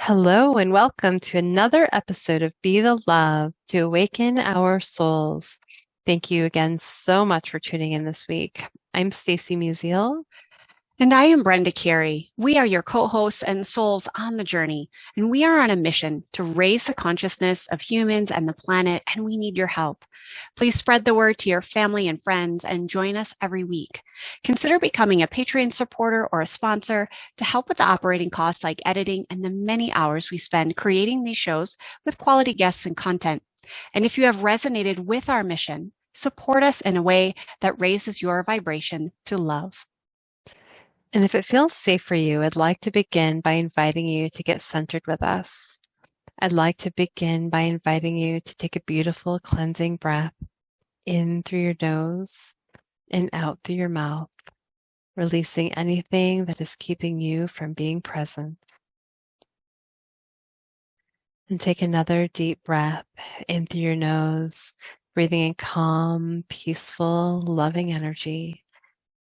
Hello and welcome to another episode of Be the Love to Awaken Our Souls. Thank you again so much for tuning in this week. I'm Stacy Musial. And I am Brenda Carey. We are your co-hosts and souls on the journey, and we are on a mission to raise the consciousness of humans and the planet, and we need your help. Please spread the word to your family and friends and join us every week. Consider becoming a Patreon supporter or a sponsor to help with the operating costs like editing and the many hours we spend creating these shows with quality guests and content. And if you have resonated with our mission, support us in a way that raises your vibration to love. And if it feels safe for you, I'd like to begin by inviting you to get centered with us. I'd like to begin by inviting you to take a beautiful cleansing breath in through your nose and out through your mouth, releasing anything that is keeping you from being present. And take another deep breath in through your nose, breathing in calm, peaceful, loving energy,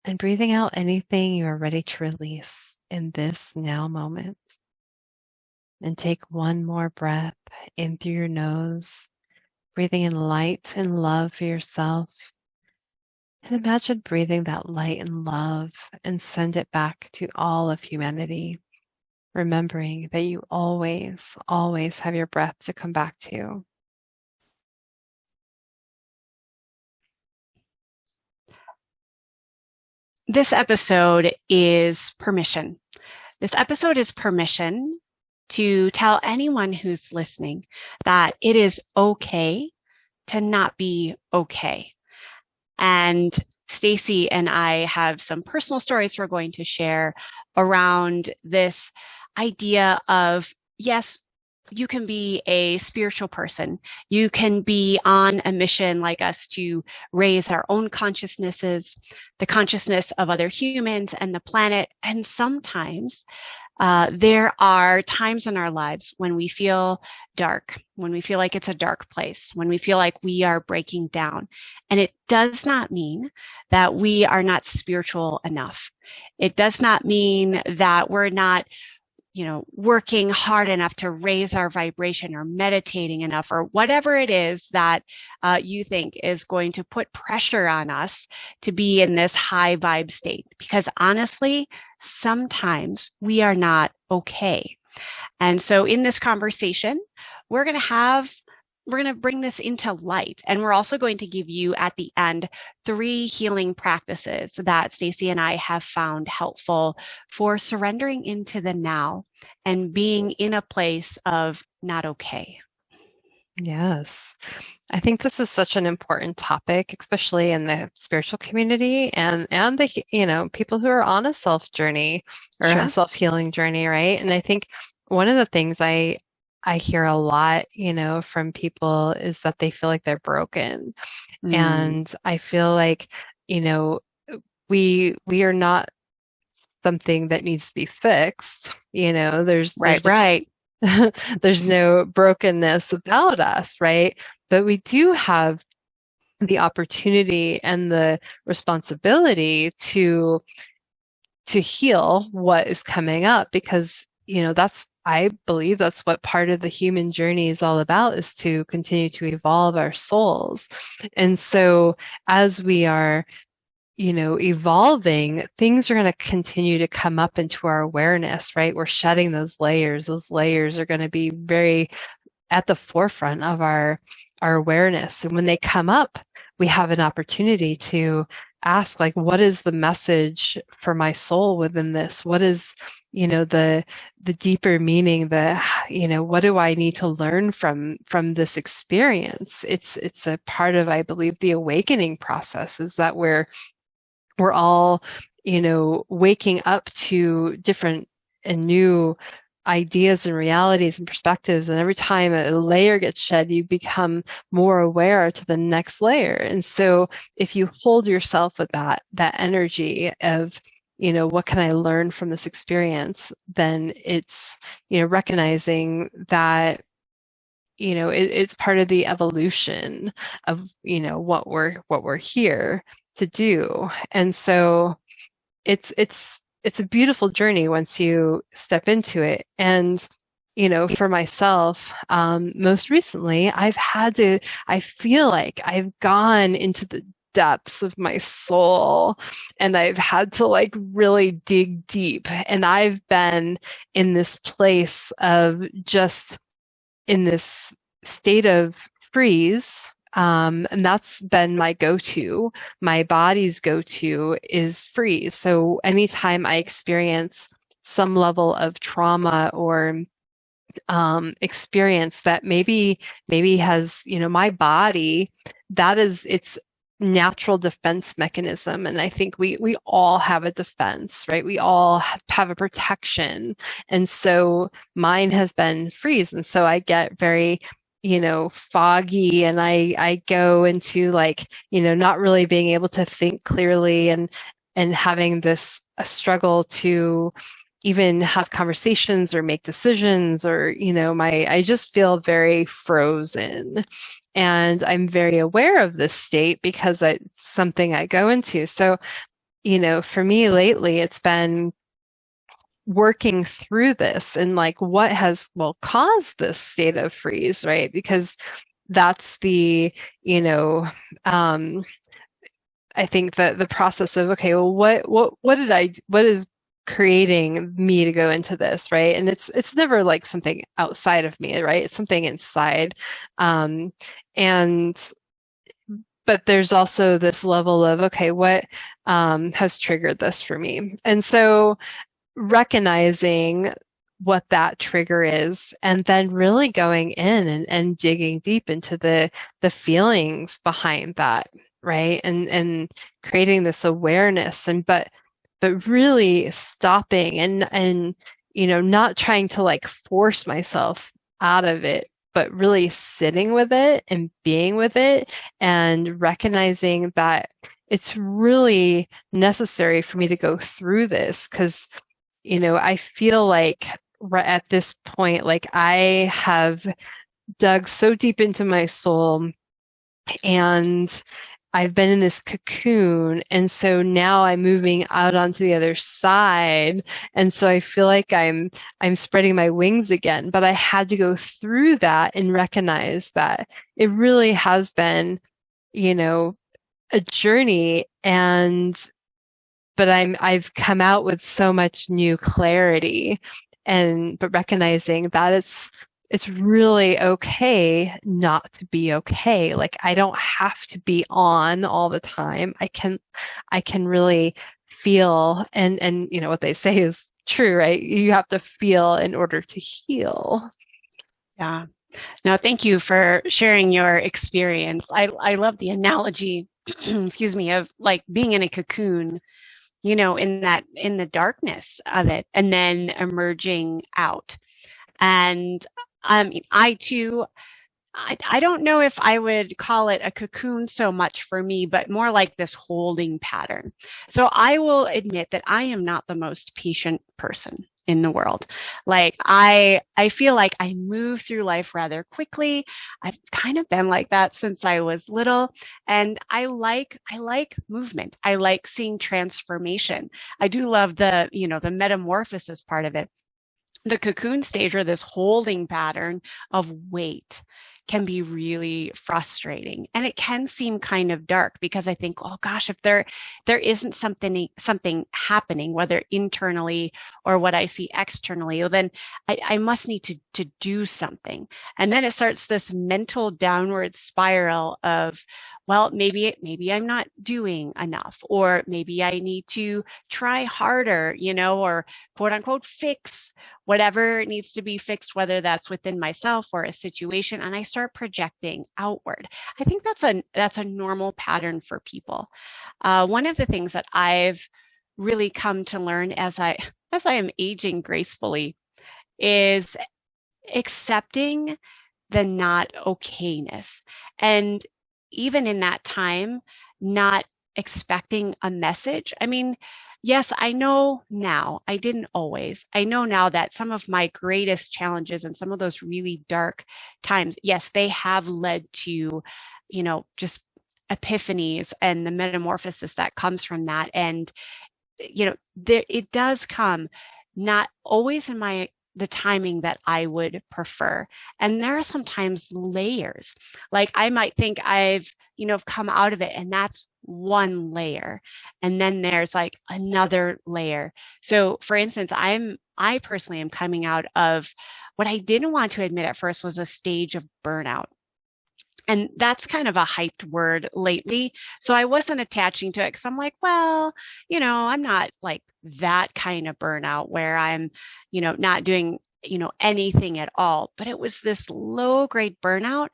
and breathing out anything you are ready to release in this now moment. And take one more breath in through your nose, breathing in light and love for yourself. And imagine breathing that light and love and send it back to all of humanity, remembering that you always, always have your breath to come back to. This episode is permission. This episode is permission to tell anyone who's listening that it is okay to not be okay. And Stacy and I have some personal stories we're going to share around this idea of, yes, you can be a spiritual person. You can be on a mission like us to raise our own consciousnesses, the consciousness of other humans and the planet. And sometimes there are times in our lives when we feel dark, when we feel like it's a dark place, when we feel like we are breaking down. And it does not mean that we are not spiritual enough. It does not mean that we're not working hard enough to raise our vibration or meditating enough or whatever it is that you think is going to put pressure on us to be in this high vibe state. Because honestly, sometimes we are not okay. And so in this conversation, we're going to bring this into light. And we're also going to give you at the end 3 healing practices that Stacy and I have found helpful for surrendering into the now and being in a place of not okay. Yes. I think this is such an important topic, especially in the spiritual community and the people who are on a self journey or a Sure. self-healing journey, right? And I think one of the things I hear a lot, from people is that they feel like they're broken. Mm. And I feel like, you know, we are not something that needs to be fixed. There's Right. there's no brokenness about us, right? But we do have the opportunity and the responsibility to heal what is coming up because, I believe that's what part of the human journey is all about, is to continue to evolve our souls. And so as we are evolving, things are going to continue to come up into our awareness, right? We're shedding those layers. Those layers are going to be very at the forefront of our awareness. And when they come up, we have an opportunity to ask, like, what is the message for my soul within this? What is, the deeper meaning, what do I need to learn from this experience? It's a part of, I believe, the awakening process, is that we're all, waking up to different and new ideas and realities and perspectives. And every time a layer gets shed, you become more aware to the next layer. And so if you hold yourself with that energy of, what can I learn from this experience? Then it's, recognizing that, it's part of the evolution of, what we're here to do. And so it's a beautiful journey once you step into it. And for myself, most recently, I feel like I've gone into the depths of my soul and I've had to like really dig deep. And I've been in this place of just in this state of freeze. And that's been my go-to. My body's go-to is freeze. So anytime I experience some level of trauma or experience that maybe has, my body, that is its natural defense mechanism. And I think we all have a defense, right? We all have a protection. And so mine has been freeze. And so I get very, foggy, and I go into like, not really being able to think clearly, and having this a struggle to even have conversations or make decisions, or I just feel very frozen. And I'm very aware of this state because it's something I go into. So for me lately, it's been working through this and like what has caused this state of freeze, right? Because that's the I think that the process of, okay, well, what is creating me to go into this, right? And it's never like something outside of me, right? It's something inside. And but there's also this level of, okay, what has triggered this for me? And so recognizing what that trigger is, and then really going in and digging deep into the feelings behind that, right? And creating this awareness, and but really stopping and not trying to like force myself out of it, but really sitting with it and being with it and recognizing that it's really necessary for me to go through this, because I feel like right at this point, like I have dug so deep into my soul, and I've been in this cocoon. And so now I'm moving out onto the other side. And so I feel like I'm spreading my wings again, but I had to go through that and recognize that it really has been, a journey. But I've come out with so much new clarity, but recognizing that it's really okay not to be okay. Like I don't have to be on all the time. I can really feel, and what they say is true, right? You have to feel in order to heal. Yeah. No, thank you for sharing your experience. I love the analogy, excuse me, of like being in a cocoon, in the darkness of it, and then emerging out. And I mean, I don't know if I would call it a cocoon so much for me, but more like this holding pattern. So I will admit that I am not the most patient person in the world. Like I feel like I move through life rather quickly. I've kind of been like that since I was little, and I like movement. I like seeing transformation. I do love the metamorphosis part of it. The cocoon stage, or this holding pattern of weight, can be really frustrating, and it can seem kind of dark, because I think, oh gosh, if there isn't something happening, whether internally or what I see externally, well, then I must need to do something. And then it starts this mental downward spiral of, well, maybe I'm not doing enough, or maybe I need to try harder, or quote unquote fix whatever needs to be fixed, whether that's within myself or a situation, and I start projecting outward. I think that's a normal pattern for people. One of the things that I've really come to learn as I am aging gracefully is accepting the not okayness, and even in that time, not expecting a message. I mean, yes, I know now, I didn't always. I know now that some of my greatest challenges and some of those really dark times, yes, they have led to, just epiphanies and the metamorphosis that comes from that. And, it does come not always in my the timing that I would prefer. And there are sometimes layers. Like I might think I've, come out of it, and that's one layer. And then there's like another layer. So for instance, I personally am coming out of what I didn't want to admit at first was a stage of burnout. And that's kind of a hyped word lately. So I wasn't attaching to it because I'm like, well, I'm not like that kind of burnout where I'm, not doing, anything at all. But it was this low grade burnout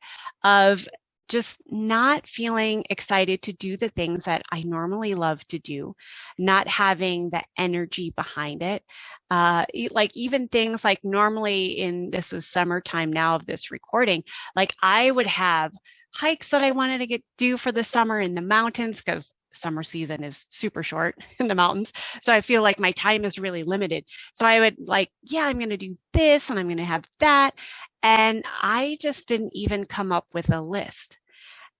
of just not feeling excited to do the things that I normally love to do, not having the energy behind it. Like even things like normally this is summertime now of this recording, like I would have hikes that I wanted to do for the summer in the mountains because summer season is super short in the mountains. So I feel like my time is really limited. So I would like, yeah, I'm going to do this and I'm going to have that. And I just didn't even come up with a list.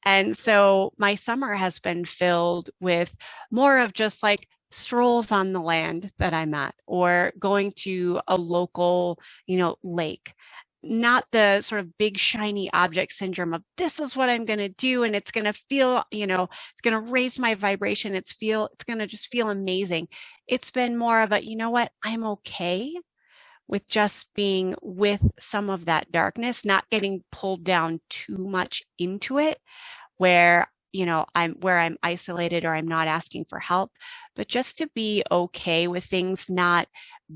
And so my summer has been filled with more of just like strolls on the land that I'm at or going to a local, lake. Not the sort of big shiny object syndrome of this is what I'm going to do. And it's going to feel, it's going to raise my vibration. It's going to just feel amazing. It's been more of a, you know what? I'm okay with just being with some of that darkness, not getting pulled down too much into it where I'm isolated or I'm not asking for help, but just to be okay with things not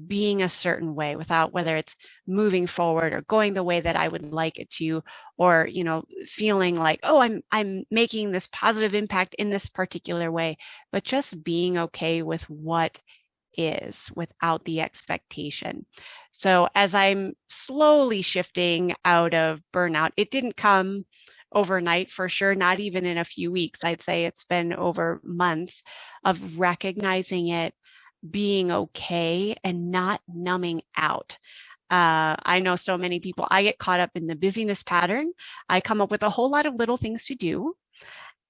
being a certain way without whether it's moving forward or going the way that I would like it to, or, feeling like, oh, I'm making this positive impact in this particular way, but just being okay with what is without the expectation. So as I'm slowly shifting out of burnout, it didn't come overnight for sure, not even in a few weeks. I'd say it's been over months of recognizing it, being okay, and not numbing out. I know so many people, I get caught up in the busyness pattern. I come up with a whole lot of little things to do,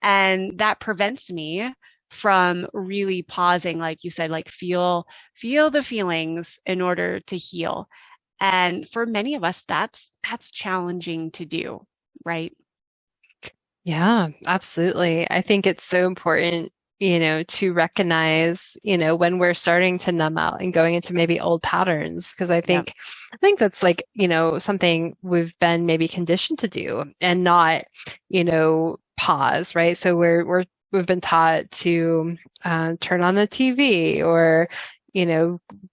and that prevents me from really pausing, like you said, like feel the feelings in order to heal. And for many of us, that's challenging to do, right? Yeah, absolutely. I think it's so important, to recognize, when we're starting to numb out and going into maybe old patterns. Because Yep. I think that's like, something we've been maybe conditioned to do and not, pause, right? So we've been taught to turn on the TV or,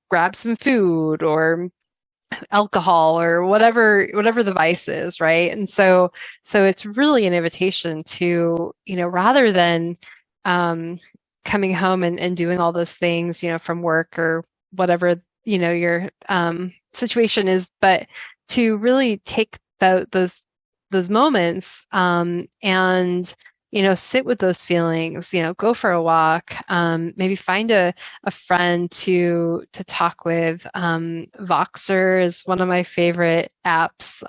grab some food or alcohol or whatever the vice is, right? And so it's really an invitation to, rather than coming home and doing all those things, from work or whatever, your situation is, but to really take those moments and sit with those feelings, go for a walk, maybe find a friend to talk with. Voxer is one of my favorite apps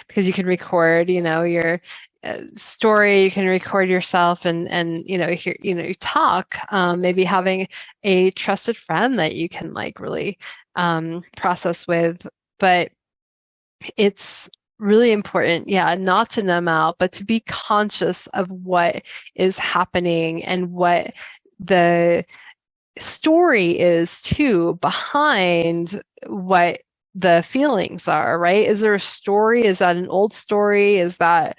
because you can record, your story, you can record yourself and hear, you talk, maybe having a trusted friend that you can like really process with. But it's really important, yeah, not to numb out, but to be conscious of what is happening and what the story is too behind what the feelings are, right? Is there a story? Is that an old story? Is that,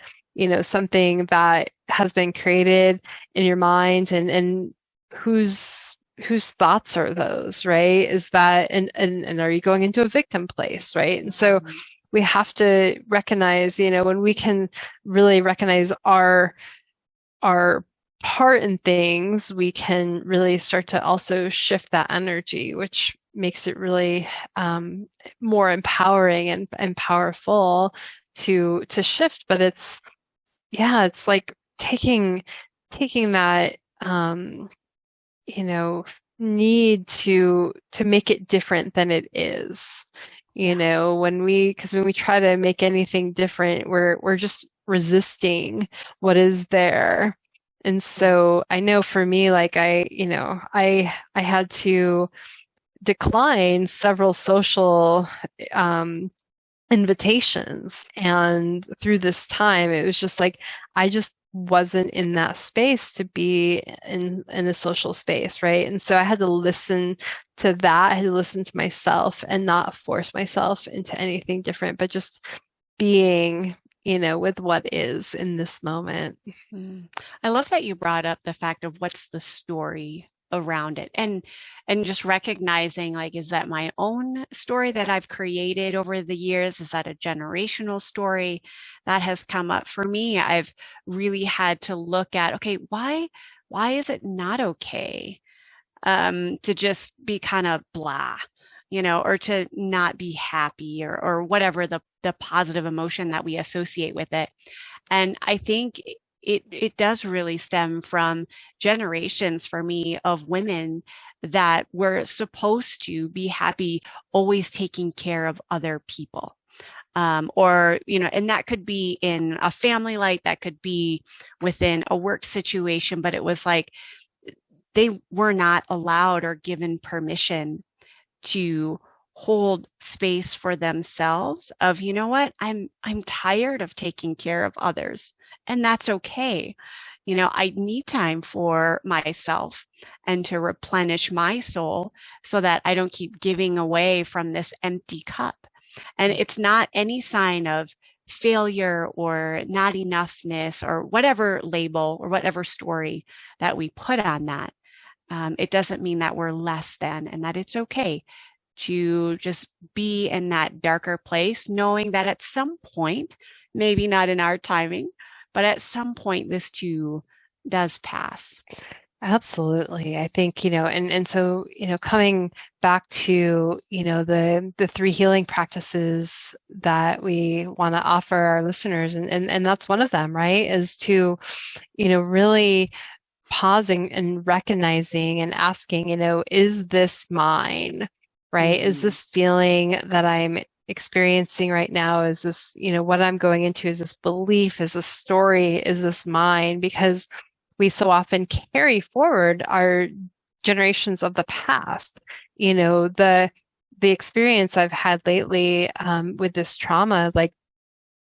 something that has been created in your mind and whose thoughts are those, right? Is that and are you going into a victim place, right? And so we have to recognize, when we can really recognize our part in things, we can really start to also shift that energy, which makes it really more empowering and powerful to shift. But it's like taking that need to make it different than it is. When we try to make anything different, we're just resisting what is there. And so I know for me, like I had to declined several social um, invitations. And through this time, it was just like, I just wasn't in that space to be in a social space, right? And so I had to listen to that. I had to listen to myself and not force myself into anything different, but just being, with what is in this moment. Mm. I love that you brought up the fact of what's the story around it, and just recognizing, like, is that my own story that I've created over the years? Is that a generational story that has come up for me? I've really had to look at, okay, why is it not okay to just be kind of blah, or to not be happy, or whatever the positive emotion that we associate with it. And I think it does really stem from generations for me of women that were supposed to be happy, always taking care of other people. Or, and that could be in a family life, that could be within a work situation, but it was like they were not allowed or given permission to hold space for themselves of, you know what, I'm tired of taking care of others, and that's okay. I need time for myself and to replenish my soul so that I don't keep giving away from this empty cup. And it's not any sign of failure or not enoughness or whatever label or whatever story that we put on that. It doesn't mean that we're less than, and that it's okay to just be in that darker place, knowing that at some point, maybe not in our timing, but at some point this too does pass. Absolutely. I think, and so, coming back to, the three healing practices that we want to offer our listeners, and that's one of them, right? Is to, really pausing and recognizing and asking, is this mine? Right? Is this feeling that I'm experiencing right now? Is this, what I'm going into? Is this belief? Is this story? Is this mine? Because we so often carry forward our generations of the past. The experience I've had lately with this trauma, like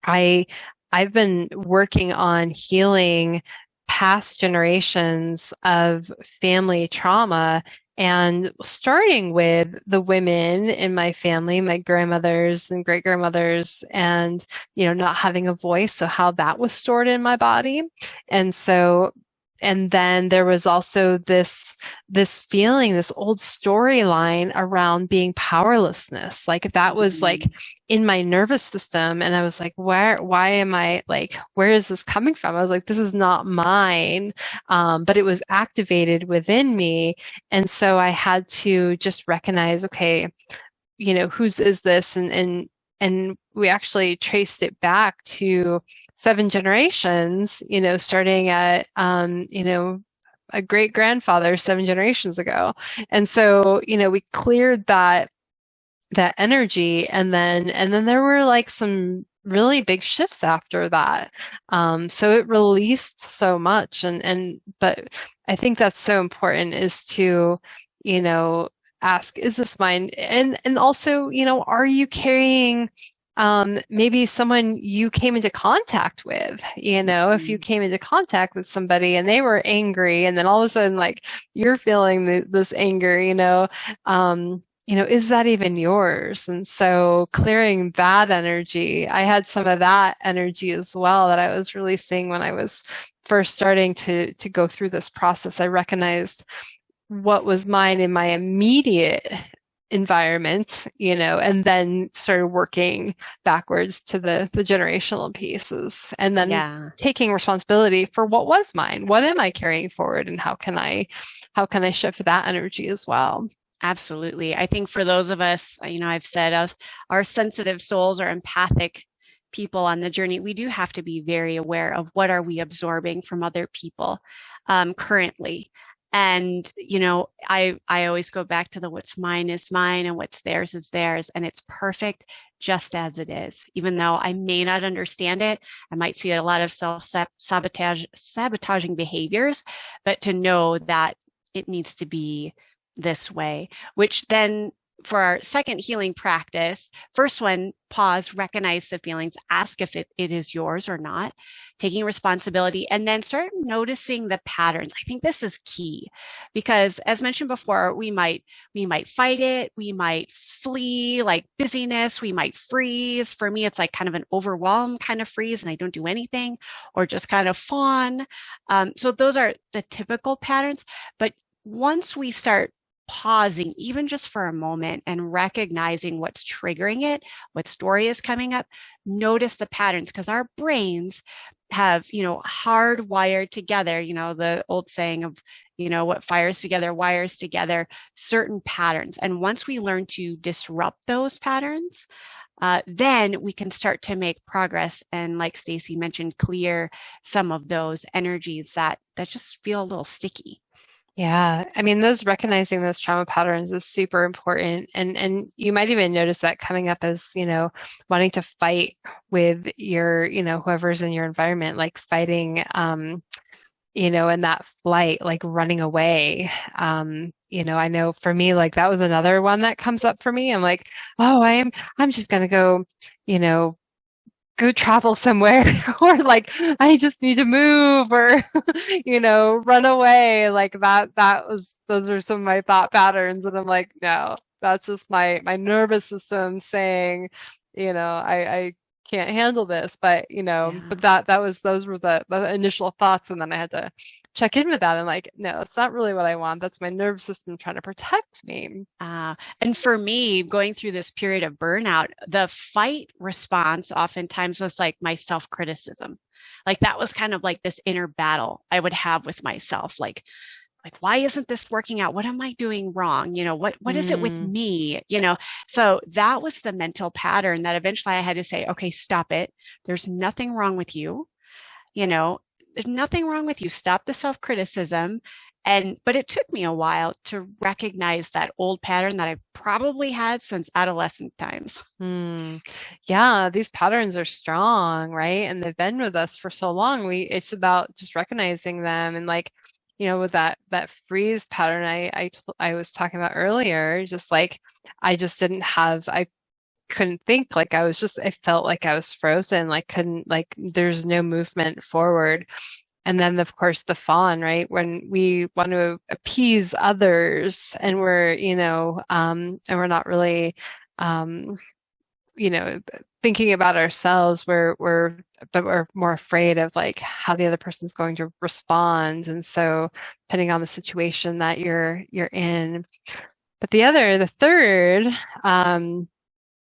I've been working on healing past generations of family trauma, and starting with the women in my family, my grandmothers and great grandmothers, and, not having a voice. So how that was stored in my body. And then there was also this feeling, this old storyline around being powerlessness. Like that was like in my nervous system. And I was like, why am I like, where is this coming from? I was like, this is not mine. But it was activated within me. And so I had to just recognize, okay, whose is this? And we actually traced it back to 7 generations, starting at, a great grandfather 7 generations ago. And so, we cleared that energy, and then there were like some really big shifts after that. So it released so much, but I think that's so important, is to, ask, is this mine? And also, are you carrying maybe someone you came into contact with, if you came into contact with somebody and they were angry, and then all of a sudden, like, you're feeling this anger, is that even yours? And so clearing that energy, I had some of that energy as well that I was releasing when I was first starting to go through this process. I recognized what was mine in my immediate environment, and then started working backwards to the generational pieces, and then taking responsibility for what was mine. What am I carrying forward, and how can I shift that energy as well? Absolutely. I think for those of us, I've said our sensitive souls or empathic people on the journey, we do have to be very aware of what are we absorbing from other people currently. And, I always go back to what's mine is mine and what's theirs is theirs. And it's perfect just as it is. Even though I may not understand it, I might see a lot of sabotaging behaviors, but to know that it needs to be this way, which then for our second healing practice, first one, pause, recognize the feelings, ask if it is yours or not, taking responsibility, and then start noticing the patterns. I think this is key because as mentioned before, we might fight it, we might flee like busyness, we might freeze. For me, it's like kind of an overwhelm kind of freeze and I don't do anything, or just kind of fawn. So those are the typical patterns. But once we start pausing, even just for a moment, and recognizing what's triggering it, what story is coming up, notice the patterns because our brains have, hardwired together, the old saying of, what fires together wires together, certain patterns. And once we learn to disrupt those patterns, then we can start to make progress and, like Stacy mentioned, clear some of those energies that just feel a little sticky. Yeah, I mean, those recognizing those trauma patterns is super important. And you might even notice that coming up as, wanting to fight with your, whoever's in your environment, like fighting, in that flight, like running away. I know for me, like that was another one that comes up for me. I'm like, oh, I'm just gonna go, you know, go travel somewhere or like I just need to move or run away like those are some of my thought patterns and I'm like no, that's just my nervous system saying I can't handle this, but Yeah. but those were the initial thoughts, and then I had to check in with that and like no, that's not really what I want. That's my nervous system trying to protect me. And for me, going through this period of burnout, the fight response oftentimes was like my self criticism. Like that was kind of like this inner battle I would have with myself. Like why isn't this working out? What am I doing wrong? What is it with Mm. me? So that was the mental pattern that eventually I had to say, okay, stop it. There's nothing wrong with you. you know, there's nothing wrong with you. Stop the self criticism. But it took me a while to recognize that old pattern that I probably had since adolescent times. Hmm. Yeah, these patterns are strong, right? And they've been with us for so long. It's about just recognizing them and like, with that freeze pattern I was talking about earlier, just like I couldn't think, like I felt like I was frozen, like couldn't like there's no movement forward. And then, of course, the fawn, right? When we want to appease others and and we're not really, um, you know, thinking about ourselves, but we're more afraid of like how the other person's going to respond. And so, depending on the situation that you're in. But the third,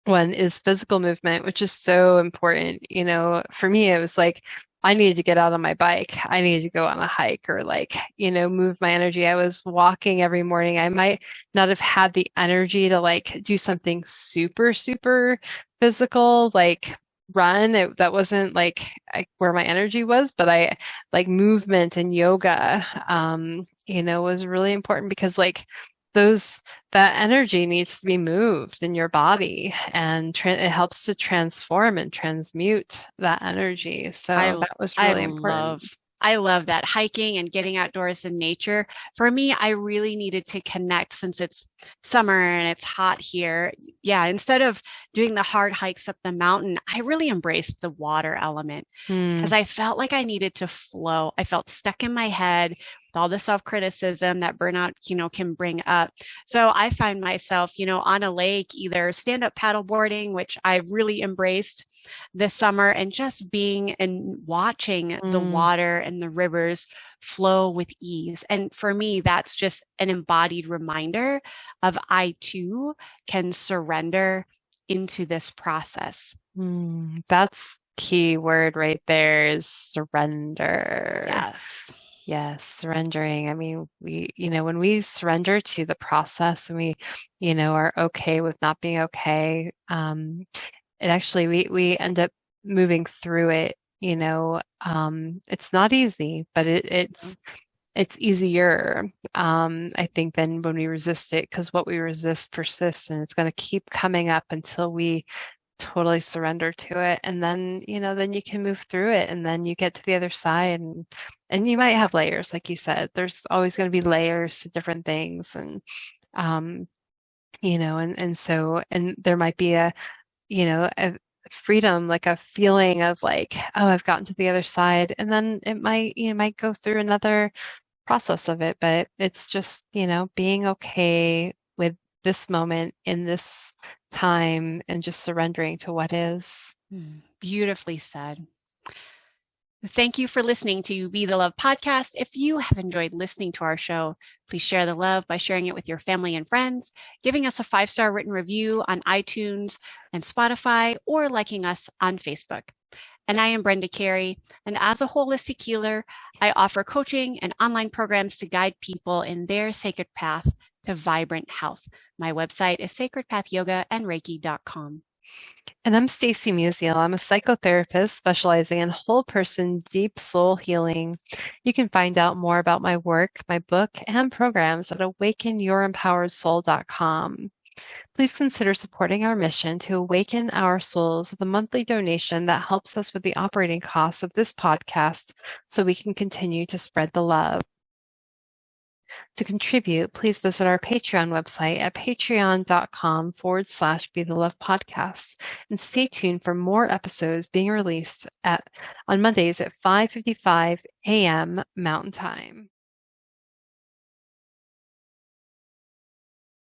one is physical movement, which is so important. For me, it was like I needed to get out on my bike. I needed to go on a hike or like, move my energy. I was walking every morning. I might not have had the energy to like do something super, super physical, like run. That wasn't like where my energy was, but I like movement and yoga, was really important because like those that energy needs to be moved in your body and it helps to transform and transmute that energy. So I that was I really important. love I love that hiking and getting outdoors in nature. For me, I really needed to connect since it's summer and it's hot here. Yeah, instead of doing the hard hikes up the mountain, I really embraced the water element Hmm. because I felt like I needed to flow. I felt stuck in my head with all the self-criticism that burnout, can bring up. So I find myself, on a lake, either stand-up paddleboarding, which I've really embraced this summer, and just being and watching the Hmm. water and the rivers flow with ease. And for me, that's just an embodied reminder of I too can surrender into this process. Hmm. That's key word right there is surrender. Yes. Yes, surrendering. I mean, when we surrender to the process and we, are okay with not being okay, it actually we end up moving through it. It's not easy, but it's easier, I think, than when we resist it, because what we resist persists and it's going to keep coming up until we totally surrender to it. And then you can move through it and then you get to the other side and you might have layers, like you said. There's always going to be layers to different things. And there might be a freedom, like a feeling of like, oh, I've gotten to the other side. And then it might go through another process of it, but it's just, being okay with this moment in this time and just surrendering to what is. Beautifully said. Thank you for listening to Be the Love podcast. If you have enjoyed listening to our show, please share the love by sharing it with your family and friends, giving us a 5-star written review on iTunes and Spotify, or liking us on Facebook. And I am Brenda Carey, and as a holistic healer, I offer coaching and online programs to guide people in their sacred path to vibrant health. My website is sacredpathyogaandreiki.com. And I'm Stacy Musial. I'm a psychotherapist specializing in whole person, deep soul healing. You can find out more about my work, my book, and programs at awakenyouремpoweredsoul.com. Please consider supporting our mission to awaken our souls with a monthly donation that helps us with the operating costs of this podcast so we can continue to spread the love. To contribute, please visit our Patreon website at patreon.com/Be the Love podcast, and stay tuned for more episodes being released on Mondays at 5:55 a.m. Mountain Time.